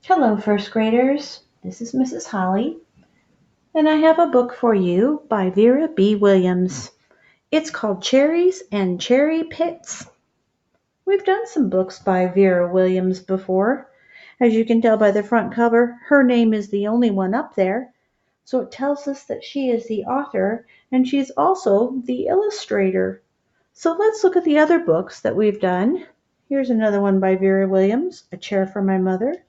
Hello, first graders. This is Mrs. Holly, and I have a book for you by Vera B. Williams. It's called Cherries and Cherry Pits. We've done some books by Vera Williams before. As you can tell by the front cover, her name is the only one up there, so it tells us that she is the author and she's also the illustrator. So let's look at the other books that we've done. Here's another one by Vera Williams, A Chair for My Mother,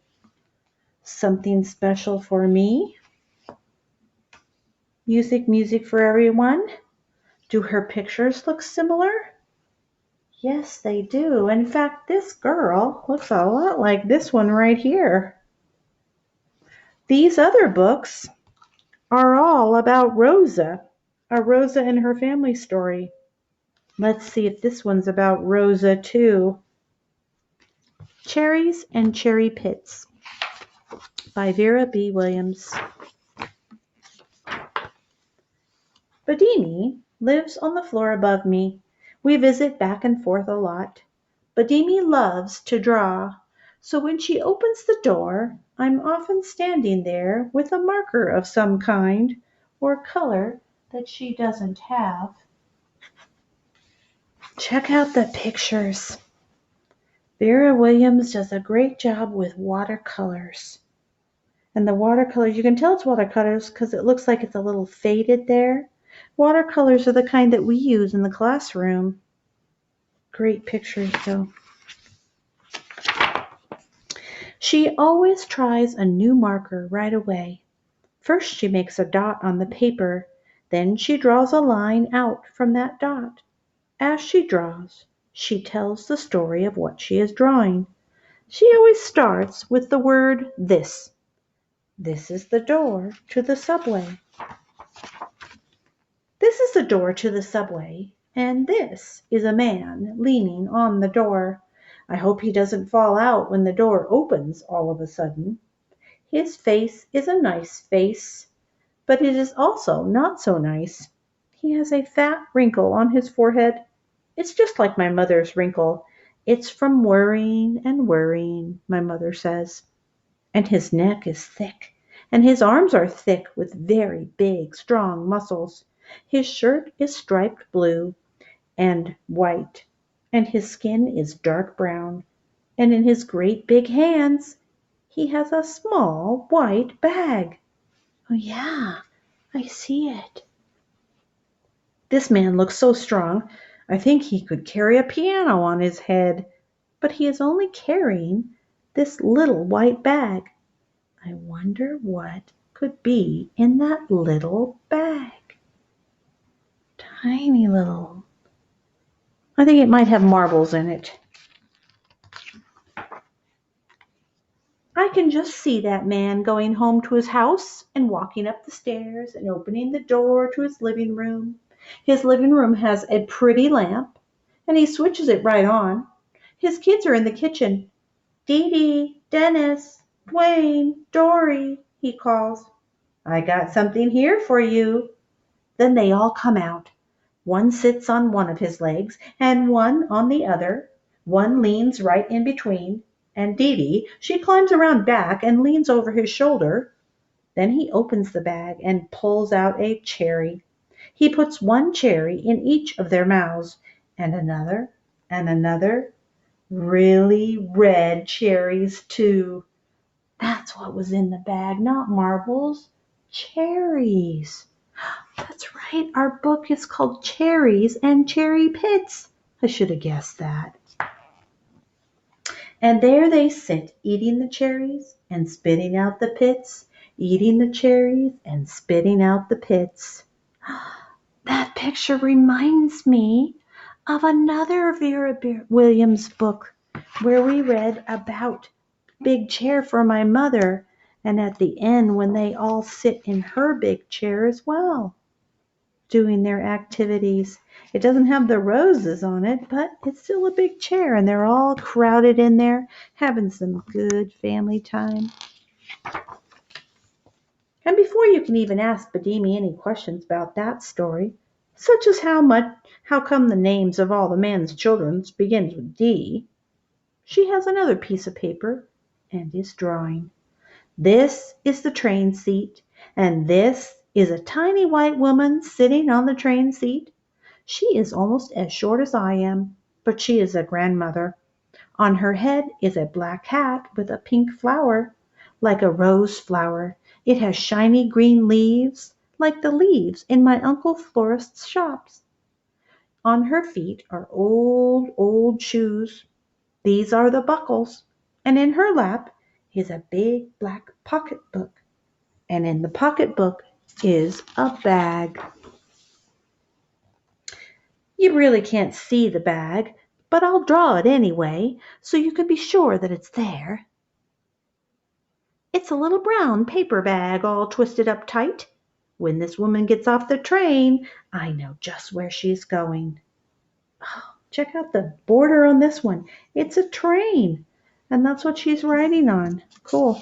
Something Special for Me, Music for Everyone. Do her pictures look similar? Yes, they do. In fact, this girl looks a lot like this one right here. These other books are all about Rosa, a Rosa and her family story. Let's see if this one's about Rosa too. Cherries and Cherry Pits by Vera B. Williams. Badimi lives on the floor above me. We visit back and forth a lot. Badimi loves to draw, so when she opens the door, I'm often standing there with a marker of some kind or color that she doesn't have. Check out the pictures. Vera Williams does a great job with watercolors. And the watercolors, you can tell it's watercolors because it looks like it's a little faded there. Watercolors are the kind that we use in the classroom. Great pictures, though. She always tries a new marker right away. First she makes a dot on the paper, then she draws a line out from that dot. As she draws, she tells the story of what she is drawing. She always starts with the word this. This is the door to the subway. This is the door to the subway, and this is a man leaning on the door. I hope he doesn't fall out when the door opens all of a sudden. His face is a nice face, but it is also not so nice. He has a fat wrinkle on his forehead. It's just like my mother's wrinkle. It's from worrying, my mother says. And his neck is thick, and his arms are thick with very big, strong muscles. His shirt is striped blue and white, and his skin is dark brown. And in his great big hands, he has a small white bag. Oh, yeah, I see it. This man looks so strong, I think he could carry a piano on his head, but he is only carrying this little white bag. I wonder what could be in that little bag. Tiny little. I think it might have marbles in it. I can just see that man going home to his house and walking up the stairs and opening the door to his living room. His living room has a pretty lamp, and he switches it right on. His kids are in the kitchen. Dee Dee, Dennis, Dwayne, Dory, he calls. I got something here for you. Then they all come out. One sits on one of his legs and one on the other. One leans right in between. And Dee Dee, she climbs around back and leans over his shoulder. Then he opens the bag and pulls out a cherry. He puts one cherry in each of their mouths, and another. Really red cherries, too. That's what was in the bag, not marbles. Cherries. That's right, our book is called Cherries and Cherry Pits. I should have guessed that. And there they sit, eating the cherries and spitting out the pits, eating the cherries and spitting out the pits. That picture reminds me of another Vera Williams book where we read about big chair for my mother, and at the end when they all sit in her big chair as well, doing their activities. It doesn't have the roses on it, but it's still a big chair, and they're all crowded in there, having some good family time. And before you can even ask Badimi any questions about that story, such as how come the names of all the man's children begins with D, she has another piece of paper and is drawing. This is the train seat, and this is a tiny white woman sitting on the train seat. She is almost as short as I am, but she is a grandmother. On her head is a black hat with a pink flower, like a rose flower. It has shiny green leaves, like the leaves in my uncle florist's shops. On her feet are old, old shoes. These are the buckles. And in her lap is a big black pocketbook. And in the pocketbook is a bag. You really can't see the bag, but I'll draw it anyway, so you can be sure that it's there. It's a little brown paper bag all twisted up tight. When this woman gets off the train, I know just where she's going. Oh, check out the border on this one. It's a train, and that's what she's riding on. Cool.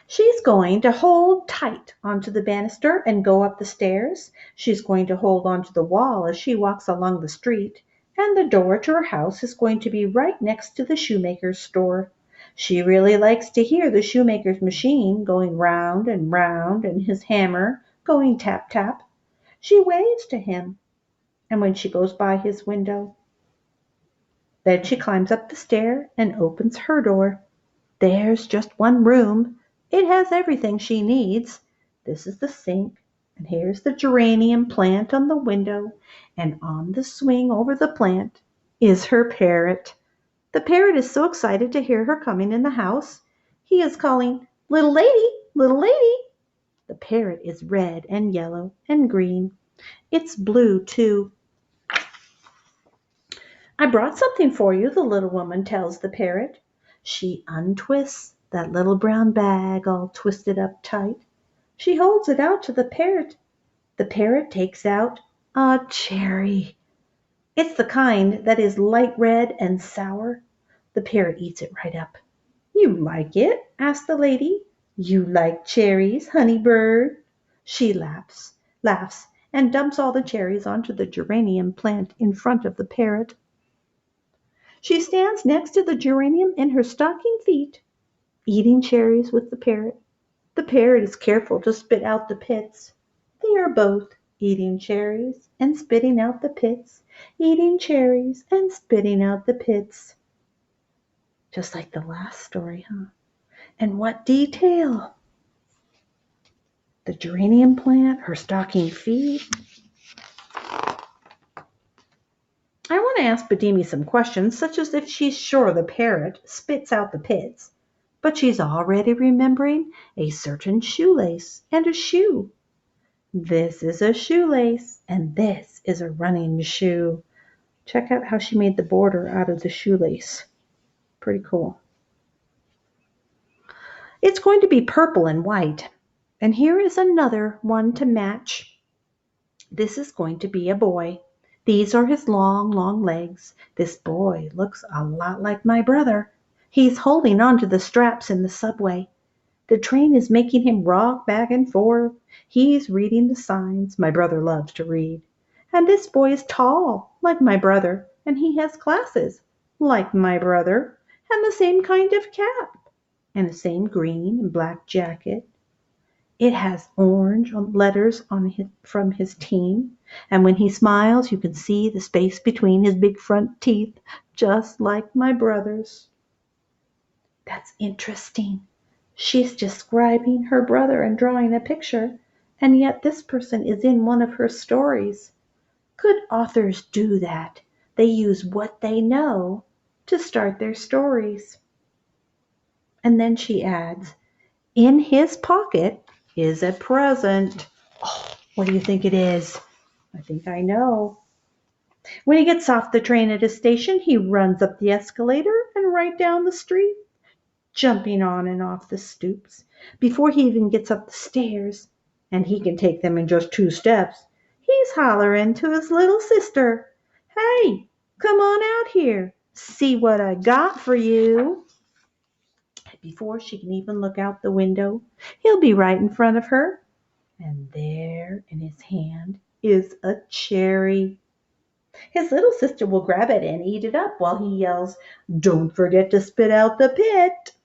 She's going to hold tight onto the banister and go up the stairs. She's going to hold onto the wall as she walks along the street. And the door to her house is going to be right next to the shoemaker's store. She really likes to hear the shoemaker's machine going round and his hammer going tap tap. She waves to him, and when she goes by his window, then she climbs up the stair and opens her door. There's just one room. It has everything she needs. This is the sink, and here's the geranium plant on the window, and on the swing over the plant is her parrot. The parrot is so excited to hear her coming in the house. He is calling, "Little lady, little lady." The parrot is red and yellow and green. It's blue, too. "I brought something for you," the little woman tells the parrot. She untwists that little brown bag all twisted up tight. She holds it out to the parrot. The parrot takes out a cherry. It's the kind that is light red and sour. The parrot eats it right up. "You like it?" asks the lady. "You like cherries, honey bird?" She laughs, and dumps all the cherries onto the geranium plant in front of the parrot. She stands next to the geranium in her stocking feet, eating cherries with the parrot. The parrot is careful to spit out the pits. They are both eating cherries and spitting out the pits, eating cherries and spitting out the pits. Just like the last story, huh? And what detail! The geranium plant, her stocking feet. I want to ask Badimi some questions, such as if she's sure the parrot spits out the pits, but she's already remembering a certain shoelace and a shoe. This is a shoelace, and this is a running shoe. Check out how she made the border out of the shoelace. Pretty cool. It's going to be purple and white. And here is another one to match. This is going to be a boy. These are his long, long legs. This boy looks a lot like my brother. He's holding on to the straps in the subway. The train is making him rock back and forth. He's reading the signs my brother loves to read. And this boy is tall, like my brother, and he has glasses, like my brother, and the same kind of cap, and the same green and black jacket. It has orange letters from his team, and when he smiles, you can see the space between his big front teeth, just like my brother's. That's interesting. She's describing her brother and drawing a picture, and yet this person is in one of her stories. Good authors do that. They use what they know to start their stories. And then she adds, "In his pocket is a present." Oh, what do you think it is? I think I know. When he gets off the train at a station, he runs up the escalator and right down the street, jumping on and off the stoops before he even gets up the stairs, and he can take them in just 2 steps. He's hollering to his little sister, "Hey, come on out here. See what I got for you." Before she can even look out the window, he'll be right in front of her, and there in his hand is a cherry. His little sister will grab it and eat it up while he yells, "Don't forget to spit out the pit."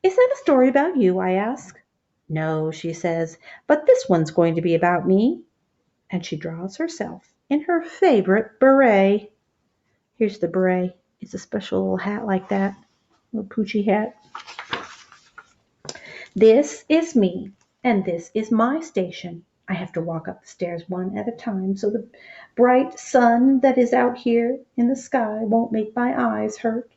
Is that a story about you? I ask. No, she says, but this one's going to be about me. And she draws herself in her favorite beret. Here's the beret. It's a special little hat like that, little poochy hat. This is me, and this is my station. I have to walk up the stairs one at a time so the bright sun that is out here in the sky won't make my eyes hurt.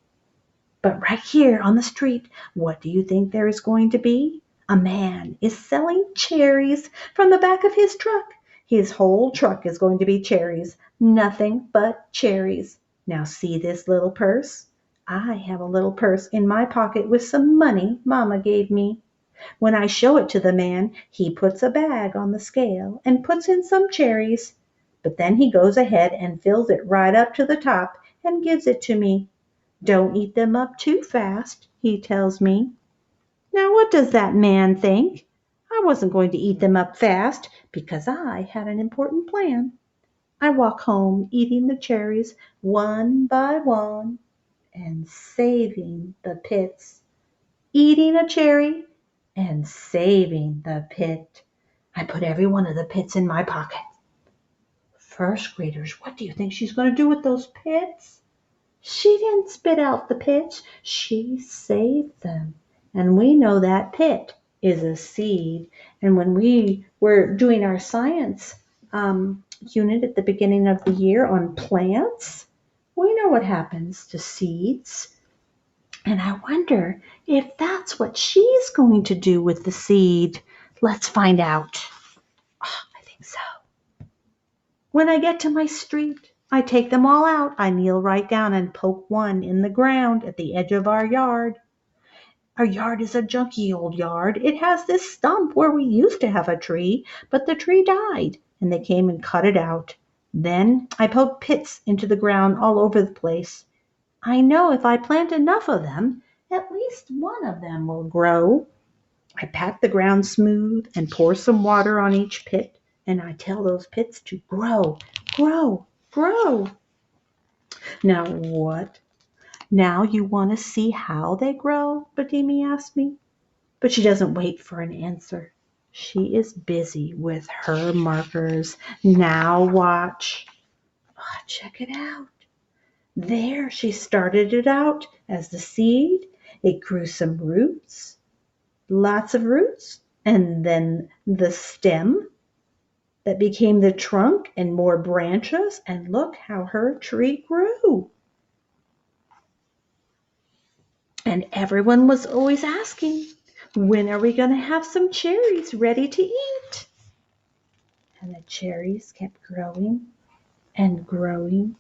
But right here on the street, what do you think there is going to be? A man is selling cherries from the back of his truck. His whole truck is going to be cherries, nothing but cherries. Now see this little purse? I have a little purse in my pocket with some money Mama gave me. When I show it to the man, he puts a bag on the scale and puts in some cherries. But then he goes ahead and fills it right up to the top and gives it to me. Don't eat them up too fast, he tells me. Now what does that man think? I wasn't going to eat them up fast because I had an important plan. I walk home eating the cherries one by one and saving the pits. Eating a cherry and saving the pit. I put every one of the pits in my pocket. First graders, what do you think she's going to do with those pits? She didn't spit out the pits, she saved them. And we know that pit is a seed. And when we were doing our science unit at the beginning of the year on plants, we know what happens to seeds. And I wonder if that's what she's going to do with the seed. Let's find out. Oh, I think so. When I get to my street, I take them all out. I kneel right down and poke one in the ground at the edge of our yard. Our yard is a junky old yard. It has this stump where we used to have a tree, but the tree died, and they came and cut it out. Then I poke pits into the ground all over the place. I know if I plant enough of them, at least one of them will grow. I pat the ground smooth and pour some water on each pit, and I tell those pits to grow, grow, grow. Now what? Now you want to see how they grow? Badimi asked me. But she doesn't wait for an answer. She is busy with her markers. Now watch. Oh, check it out. There, she started it out as the seed. It grew some roots, lots of roots, and then the stem that became the trunk and more branches. And look how her tree grew. And everyone was always asking, when are we going to have some cherries ready to eat? And the cherries kept growing and growing.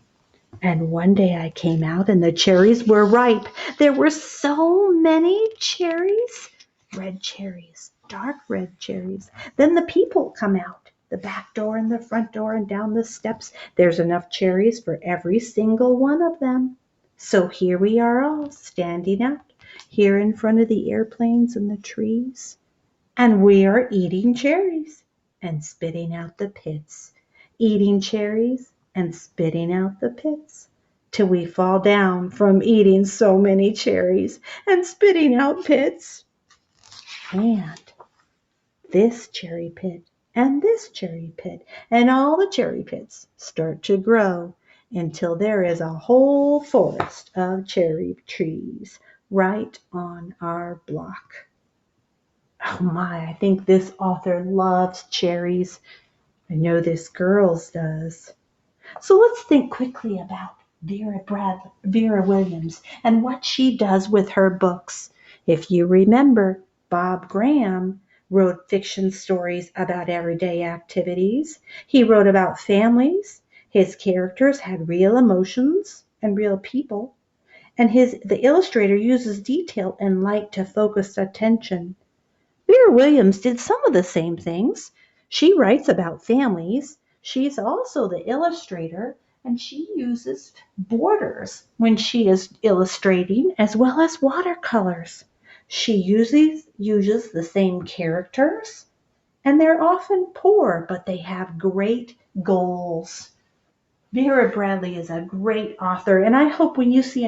And one day I came out and the cherries were ripe. There were so many cherries, red cherries, dark red cherries. Then the people come out, the back door and the front door and down the steps. There's enough cherries for every single one of them. So here we are all standing out here in front of the airplanes and the trees. And we are eating cherries and spitting out the pits. Eating cherries and spitting out the pits till we fall down from eating so many cherries and spitting out pits. And this cherry pit and this cherry pit and all the cherry pits start to grow until there is a whole forest of cherry trees right on our block. Oh my, I think this author loves cherries. I know this girl's does. So let's think quickly about Vera Williams and what she does with her books. If you remember, Bob Graham wrote fiction stories about everyday activities. He wrote about families. His characters had real emotions and real people. And the illustrator uses detail and light to focus attention. Vera Williams did some of the same things. She writes about families. She's also the illustrator, and she uses borders when she is illustrating as well as watercolors. She uses the same characters, and they're often poor, but they have great goals. Vera Bradley is a great author, and I hope when you see